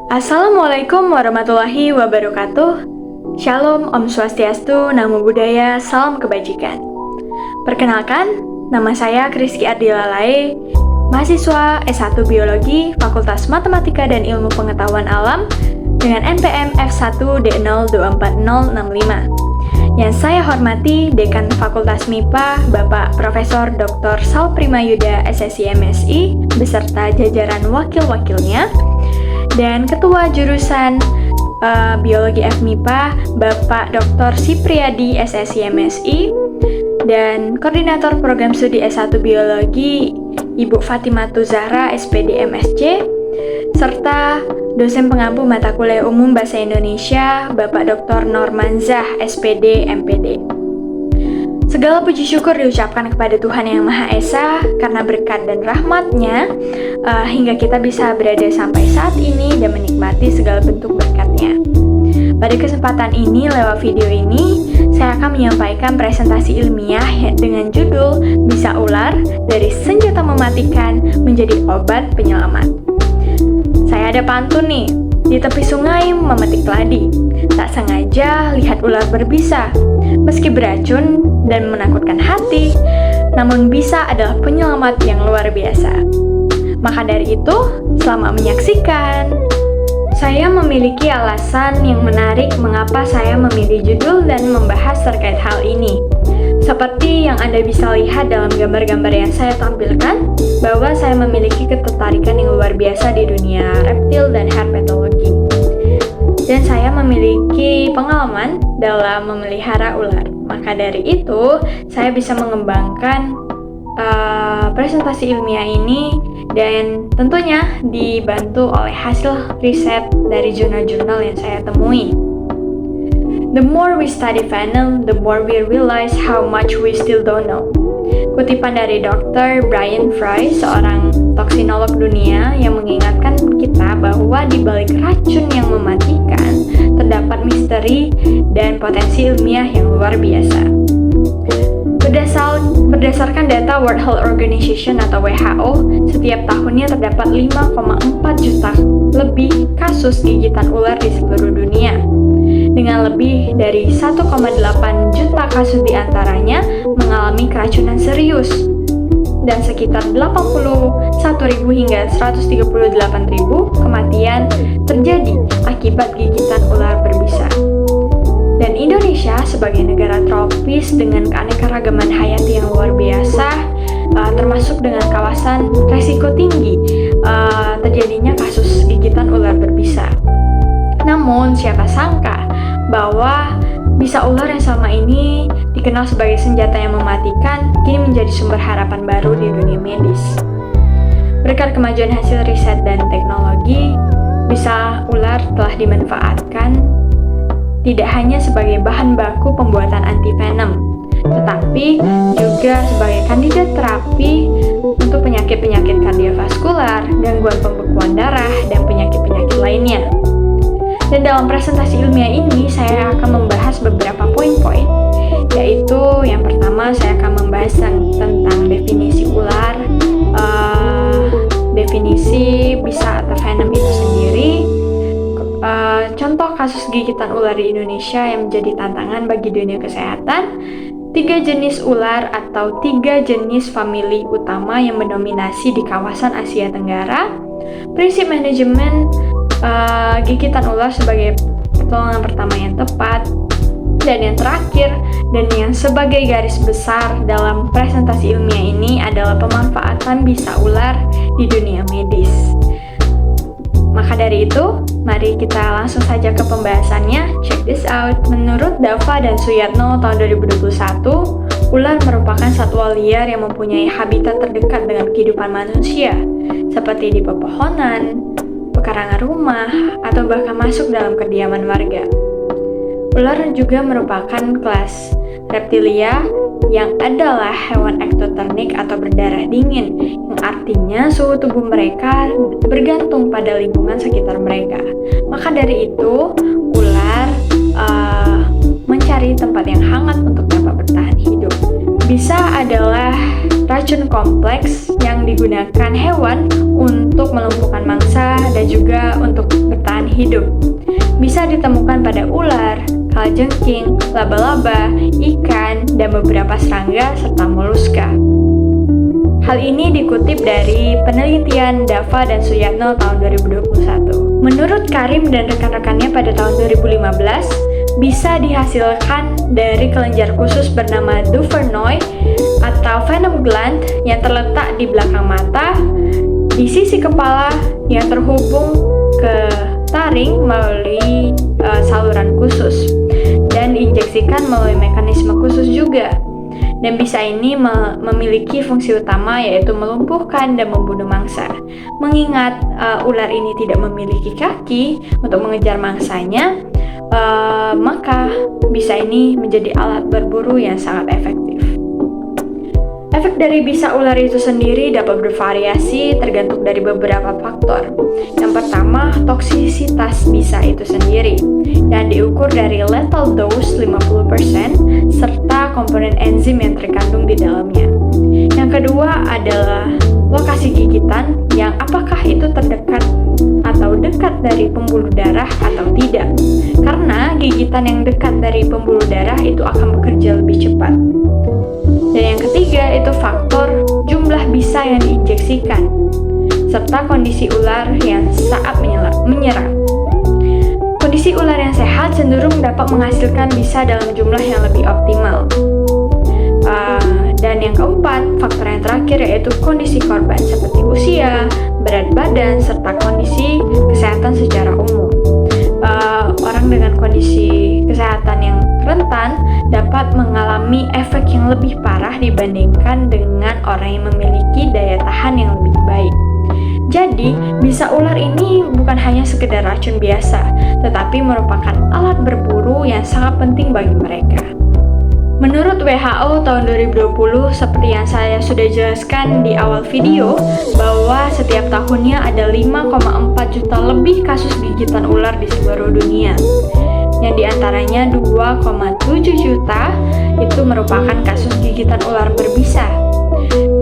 Assalamualaikum warahmatullahi wabarakatuh. Shalom, Om Swastiastu, Namo Buddhaya, Salam Kebajikan. Perkenalkan, nama saya Kriski Ardilalae, mahasiswa S1 Biologi, Fakultas Matematika dan Ilmu Pengetahuan Alam dengan NPM F1 D024065. Yang saya hormati Dekan Fakultas MIPA, Bapak Profesor Dr. Sal Primayuda SSI MSI, beserta jajaran wakil-wakilnya, dan Ketua Jurusan Biologi FMIPA, Bapak Dr. Sipriyadi SSI MSI, dan Koordinator Program Studi S1 Biologi, Ibu Fatimatu Zahra SPD MSc, serta dosen pengampu mata kuliah umum Bahasa Indonesia, Bapak Dr. Normanzah SPD MPD. Segala puji syukur diucapkan kepada Tuhan Yang Maha Esa karena berkat dan rahmat-Nya hingga kita bisa berada sampai saat ini dan menikmati segala bentuk berkat-Nya. Pada kesempatan ini, lewat video ini, saya akan menyampaikan presentasi ilmiah dengan judul Bisa Ular dari Senjata Mematikan Menjadi Obat Penyelamat. Saya ada pantun nih, di tepi sungai memetik keladi. Tak sengaja lihat ular berbisa. Meski beracun dan menakutkan hati, namun bisa adalah penyelamat yang luar biasa. Maka dari itu, selamat menyaksikan. Saya memiliki alasan yang menarik mengapa saya memilih judul dan membahas terkait hal ini. Seperti yang Anda bisa lihat dalam gambar-gambar yang saya tampilkan, bahwa saya memiliki ketertarikan yang luar biasa di dunia reptil dan herpetologi. Dan saya memiliki pengalaman dalam memelihara ular. Maka dari itu, saya bisa mengembangkan presentasi ilmiah ini dan tentunya dibantu oleh hasil riset dari jurnal-jurnal yang saya temui. The more we study venom, the more we realize how much we still don't know. Kutipan dari Dr. Brian Fry, seorang toksinolog dunia yang mengingatkan kita bahwa di balik racun yang mematikan terdapat misteri dan potensi ilmiah yang luar biasa. Berdasarkan data World Health Organization atau WHO, setiap tahunnya terdapat 5,4 juta lebih kasus gigitan ular di seluruh dunia. Dengan lebih dari 1,8 juta kasus diantaranya mengalami keracunan serius dan sekitar 81.000 hingga 138.000 kematian terjadi akibat gigitan ular berbisa. Dan Indonesia sebagai negara tropis dengan keanekaragaman hayati yang luar biasa, termasuk dengan kawasan resiko tinggi terjadinya kasus gigitan ular berbisa. Namun siapa sangka bahwa bisa ular yang selama ini dikenal sebagai senjata yang mematikan kini menjadi sumber harapan baru di dunia medis. Berkat kemajuan hasil riset dan teknologi, bisa ular telah dimanfaatkan tidak hanya sebagai bahan baku pembuatan antivenom, tetapi juga sebagai kandidat terapi untuk penyakit-penyakit kardiovaskular, gangguan pembekuan darah, dan penyakit-penyakit lainnya. Dan dalam presentasi ilmiah ini, saya akan membahas beberapa poin-poin, yaitu yang pertama saya akan membahas tentang definisi ular, definisi bisa atau venom itu sendiri, contoh kasus gigitan ular di Indonesia yang menjadi tantangan bagi dunia kesehatan, 3 jenis ular atau 3 jenis famili utama yang mendominasi di kawasan Asia Tenggara, prinsip manajemen gigitan ular sebagai pertolongan pertama yang tepat, dan yang terakhir dan yang sebagai garis besar dalam presentasi ilmiah ini adalah pemanfaatan bisa ular di dunia medis. Maka dari itu, mari kita langsung saja ke pembahasannya. Check this out. Menurut Dava dan Suyatno tahun 2021, ular merupakan satwa liar yang mempunyai habitat terdekat dengan kehidupan manusia, seperti di pepohonan, pekarangan rumah, atau bahkan masuk dalam kediaman warga. Ular juga merupakan kelas reptilia yang adalah hewan ektotermik atau berdarah dingin, yang artinya suhu tubuh mereka bergantung pada lingkungan sekitar mereka. Maka dari itu, ular mencari tempat yang hangat untuk dapat bertahan hidup. Bisa adalah racun kompleks yang digunakan hewan untuk melumpuhkan mangsa dan juga untuk bertahan hidup. Bisa ditemukan pada ular, kalajengking, laba-laba, ikan, dan beberapa serangga serta moluska. Hal ini dikutip dari penelitian Dava dan Suyatno tahun 2021. Menurut Karim dan rekan-rekannya pada tahun 2015, bisa dihasilkan dari kelenjar khusus bernama Duvernoy atau venom gland yang terletak di belakang mata, di sisi kepala yang terhubung ke taring melalui saluran khusus dan diinjeksikan melalui mekanisme khusus juga. Dan bisa ini memiliki fungsi utama yaitu melumpuhkan dan membunuh mangsa. Mengingat ular ini tidak memiliki kaki untuk mengejar mangsanya, maka bisa ini menjadi alat berburu yang sangat efektif. Efek dari bisa ular itu sendiri dapat bervariasi tergantung dari beberapa faktor. Yang pertama, toksisitas bisa itu sendiri dan diukur dari lethal dose 50% serta komponen enzim yang terkandung di dalamnya. Yang kedua adalah lokasi gigitan yang apakah itu terdekat atau dekat dari pembuluh darah atau tidak. Karena gigitan yang dekat dari pembuluh darah itu akan bekerja lebih cepat. Dan yang ketiga itu faktor jumlah bisa yang diinjeksikan serta kondisi ular yang saat menyerang. Kondisi ular yang sehat cenderung dapat menghasilkan bisa dalam jumlah yang lebih optimal. Dan yang keempat, faktor yang terakhir yaitu kondisi korban seperti usia, berat badan, serta kondisi kesehatan secara umum. Orang dengan kondisi kesehatan yang rentan dapat mengalami efek yang lebih parah dibandingkan dengan orang yang memiliki daya tahan yang lebih baik. Jadi, bisa ular ini bukan hanya sekedar racun biasa, tetapi merupakan alat berburu yang sangat penting bagi mereka. Menurut WHO tahun 2020, seperti yang saya sudah jelaskan di awal video, bahwa setiap tahunnya ada 5,4 juta lebih kasus gigitan ular di seluruh dunia. Yang diantaranya 2,7 juta itu merupakan kasus gigitan ular berbisa.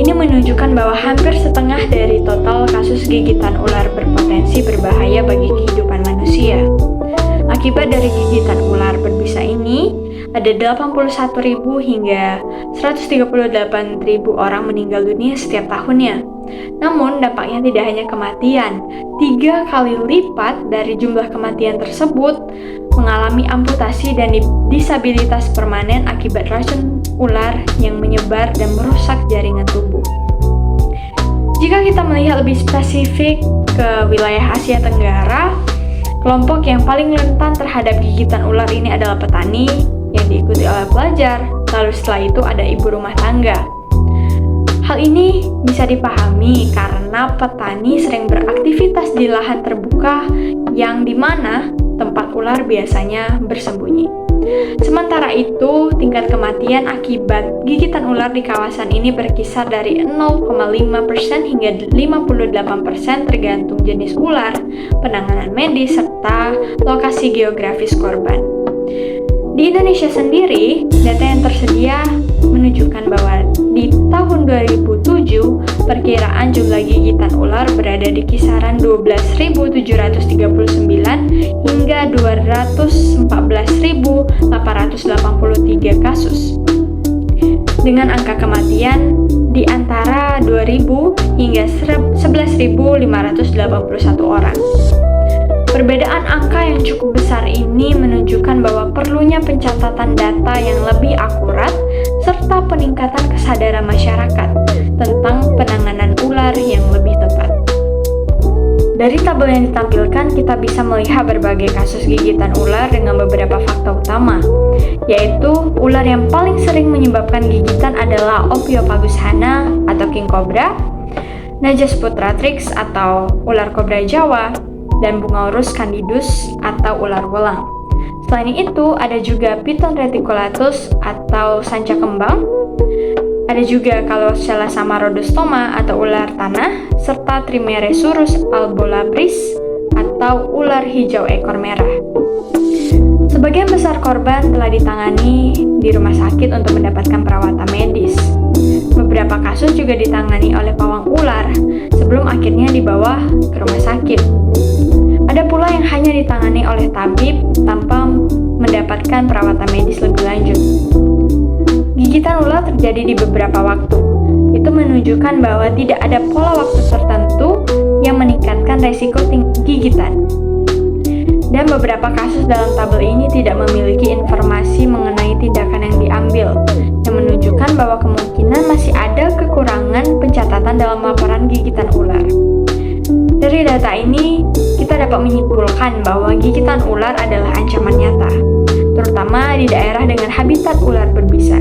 Ini menunjukkan bahwa hampir setengah dari total kasus gigitan ular berpotensi berbahaya bagi kehidupan manusia. Akibat dari gigitan ular berbisa ini, ada 81.000 hingga 138.000 orang meninggal dunia setiap tahunnya. Namun, dampaknya tidak hanya kematian. 3 kali lipat dari jumlah kematian tersebut mengalami amputasi dan disabilitas permanen akibat racun ular yang menyebar dan merusak jaringan tubuh. Jika kita melihat lebih spesifik ke wilayah Asia Tenggara, kelompok yang paling rentan terhadap gigitan ular ini adalah petani, yang diikuti oleh pelajar, lalu setelah itu ada ibu rumah tangga. Hal ini bisa dipahami karena petani sering beraktivitas di lahan terbuka yang dimana tempat ular biasanya bersembunyi. Sementara itu, tingkat kematian akibat gigitan ular di kawasan ini berkisar dari 0,5% hingga 58% tergantung jenis ular, penanganan medis, serta lokasi geografis korban. Di Indonesia sendiri, data yang tersedia menunjukkan bahwa di tahun 2007, perkiraan jumlah gigitan ular berada di kisaran 12.739 hingga 214.883 kasus. Dengan angka kematian di antara 2.000 hingga 11.581 orang. Perbedaan angka yang cukup besar ini menunjukkan bahwa perlunya pencatatan data yang lebih akurat serta peningkatan kesadaran masyarakat tentang penanganan ular yang lebih tepat. Dari tabel yang ditampilkan, kita bisa melihat berbagai kasus gigitan ular dengan beberapa fakta utama, yaitu ular yang paling sering menyebabkan gigitan adalah Ophiopagus hana atau king cobra, Najas putratrix atau ular kobra Jawa, dan Bungaurus candidus atau ular welang. Selain itu, ada juga Python reticulatus atau sanca kembang, ada juga Calocella samarodostoma atau ular tanah, serta Trimeresurus albolabris atau ular hijau ekor merah. Sebagian besar korban telah ditangani di rumah sakit untuk mendapatkan perawatan medis. beberapa kasus juga ditangani oleh pawang ular sebelum akhirnya dibawa ke rumah sakit. Ada pula yang hanya ditangani oleh tabib tanpa mendapatkan perawatan medis lebih lanjut. Gigitan ular terjadi di beberapa waktu. Itu menunjukkan bahwa tidak ada pola waktu tertentu yang meningkatkan resiko gigitan. Dan beberapa kasus dalam tabel ini tidak memiliki informasi mengenai tindakan yang diambil, yang menunjukkan bahwa kemungkinan masih ada kekurangan pencatatan dalam laporan gigitan ular. Dari data ini, kita dapat menyimpulkan bahwa gigitan ular adalah ancaman nyata, terutama di daerah dengan habitat ular berbisa.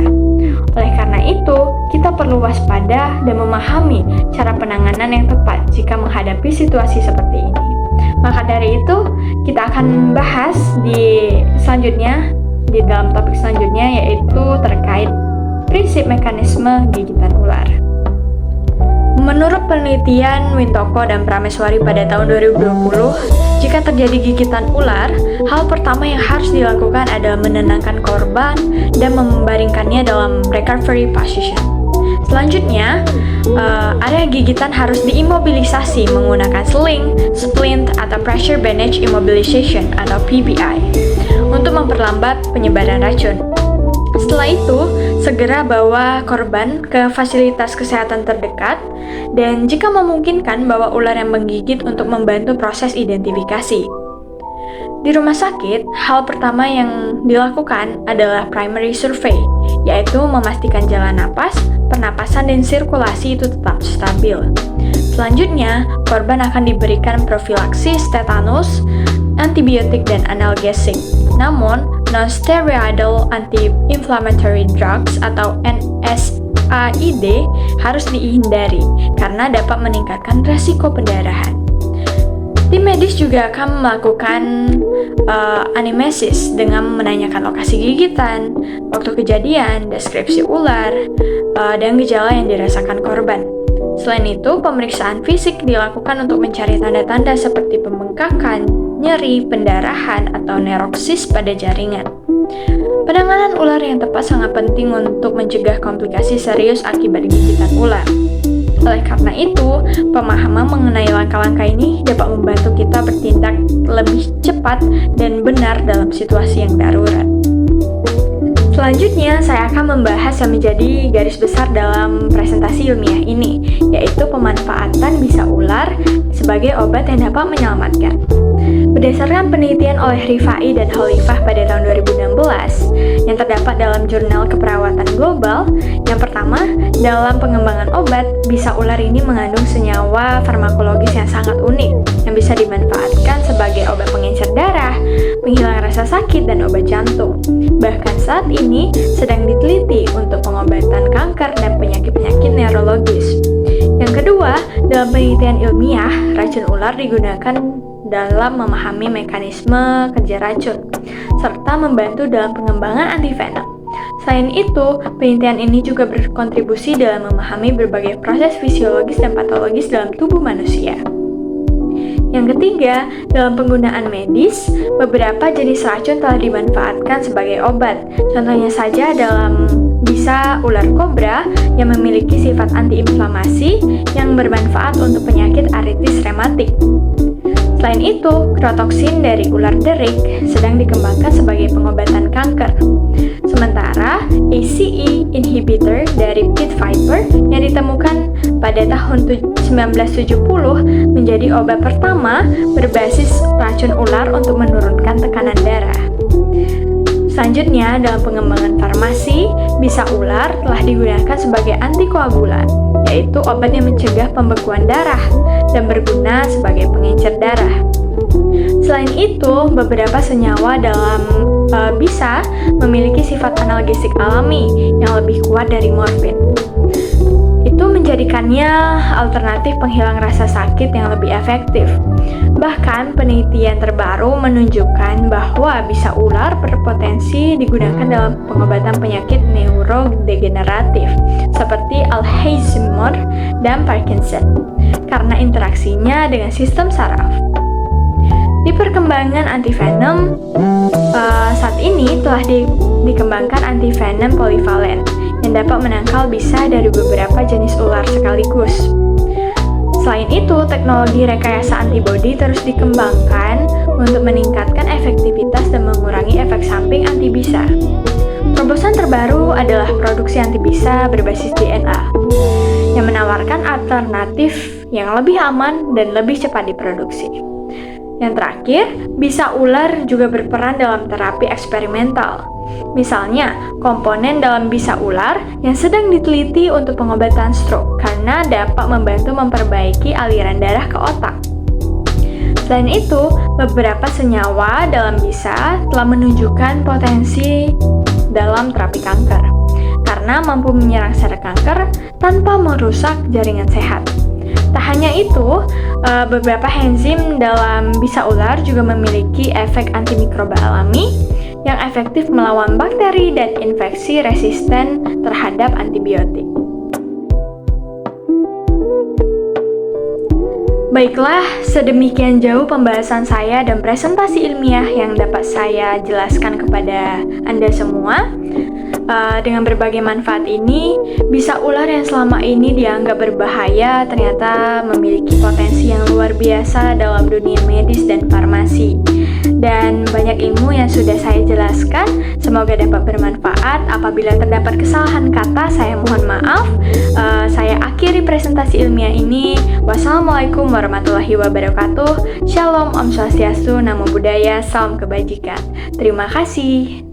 Oleh karena itu, kita perlu waspada dan memahami cara penanganan yang tepat jika menghadapi situasi seperti ini. Maka dari itu, kita akan bahas di dalam topik selanjutnya, yaitu terkait prinsip mekanisme gigitan ular. Menurut penelitian Wintoko dan Prameswari pada tahun 2020, jika terjadi gigitan ular, hal pertama yang harus dilakukan adalah menenangkan korban dan membaringkannya dalam recovery position. Selanjutnya, area gigitan harus diimobilisasi menggunakan sling, splint, atau pressure bandage immobilization atau PBI untuk memperlambat penyebaran racun. Setelah itu, segera bawa korban ke fasilitas kesehatan terdekat dan jika memungkinkan bawa ular yang menggigit untuk membantu proses identifikasi. Di rumah sakit, hal pertama yang dilakukan adalah primary survey, yaitu memastikan jalan napas, pernapasan, dan sirkulasi itu tetap stabil. Selanjutnya, korban akan diberikan profilaksis tetanus, antibiotik, dan analgesik. Namun, non-steroidal anti-inflammatory drugs atau NSAID harus dihindari karena dapat meningkatkan resiko pendarahan. Tim medis juga akan melakukan anamnesis dengan menanyakan lokasi gigitan, waktu kejadian, deskripsi ular, dan gejala yang dirasakan korban. Selain itu, pemeriksaan fisik dilakukan untuk mencari tanda-tanda seperti pembengkakan, nyeri, pendarahan, atau neuroksis pada jaringan. Penanganan ular yang tepat sangat penting untuk mencegah komplikasi serius akibat gigitan ular. Oleh karena itu, pemahaman mengenai langkah-langkah ini dapat membantu kita bertindak lebih cepat dan benar dalam situasi yang darurat. Selanjutnya, saya akan membahas yang menjadi garis besar dalam presentasi ilmiah ini, yaitu pemanfaatan bisa ular sebagai obat yang dapat menyelamatkan. Berdasarkan penelitian oleh Rifai dan Khalifah pada tahun 2016 yang terdapat dalam jurnal keperawatan global, yang pertama, dalam pengembangan obat, bisa ular ini mengandung senyawa farmakologis yang sangat unik yang bisa dimanfaatkan sebagai obat pengencer darah, penghilang rasa sakit, dan obat jantung. Bahkan saat ini sedang diteliti untuk pengobatan kanker dan penyakit-penyakit neurologis. Yang kedua, dalam penelitian ilmiah, racun ular digunakan dalam memahami mekanisme kerja racun, serta membantu dalam pengembangan antivenom. Selain itu, penelitian ini juga berkontribusi dalam memahami berbagai proses fisiologis dan patologis dalam tubuh manusia. Yang ketiga, dalam penggunaan medis, beberapa jenis racun telah dimanfaatkan sebagai obat. Contohnya saja dalam bisa ular kobra yang memiliki sifat antiinflamasi yang bermanfaat untuk penyakit artritis rematik. Selain itu, krotoksin dari ular derik sedang dikembangkan sebagai pengobatan kanker. Sementara ACE inhibitor dari pit viper yang ditemukan pada tahun 1970 menjadi obat pertama berbasis racun ular untuk menurunkan tekanan darah. Selanjutnya, dalam pengembangan farmasi, bisa ular telah digunakan sebagai antikoagulan, yaitu obat yang mencegah pembekuan darah dan berguna sebagai pengencer darah. Selain itu, beberapa senyawa dalam bisa memiliki sifat analgesik alami yang lebih kuat dari morfin. Itu menjadikannya alternatif penghilang rasa sakit yang lebih efektif. Bahkan, penelitian terbaru menunjukkan bahwa bisa ular berpotensi digunakan dalam pengobatan penyakit neurodegeneratif seperti Alzheimer dan Parkinson karena interaksinya dengan sistem saraf. Di perkembangan antivenom, saat ini telah dikembangkan antivenom polivalen yang yang dapat menangkal bisa dari beberapa jenis ular sekaligus. Selain itu, teknologi rekayasa antibodi terus dikembangkan untuk meningkatkan efektivitas dan mengurangi efek samping antibisa. Terobosan terbaru adalah produksi antibisa berbasis DNA, yang menawarkan alternatif yang lebih aman dan lebih cepat diproduksi. Yang terakhir, bisa ular juga berperan dalam terapi eksperimental. Misalnya, komponen dalam bisa ular yang sedang diteliti untuk pengobatan stroke karena dapat membantu memperbaiki aliran darah ke otak. Selain itu, beberapa senyawa dalam bisa telah menunjukkan potensi dalam terapi kanker karena mampu menyerang sel kanker tanpa merusak jaringan sehat. Tak hanya itu, beberapa enzim dalam bisa ular juga memiliki efek antimikroba alami yang efektif melawan bakteri dan infeksi resisten terhadap antibiotik. Baiklah, sedemikian jauh pembahasan saya dan presentasi ilmiah yang dapat saya jelaskan kepada Anda semua. Dengan berbagai manfaat ini, bisa ular yang selama ini dianggap berbahaya ternyata memiliki potensi yang luar biasa dalam dunia medis dan farmasi. Dan banyak ilmu yang sudah saya jelaskan, semoga dapat bermanfaat. Apabila terdapat kesalahan kata, saya mohon maaf. Saya akhiri presentasi ilmiah ini. Wassalamualaikum warahmatullahi wabarakatuh. Shalom, Om Swastiastu, Namo Buddhaya, Salam Kebajikan. Terima kasih.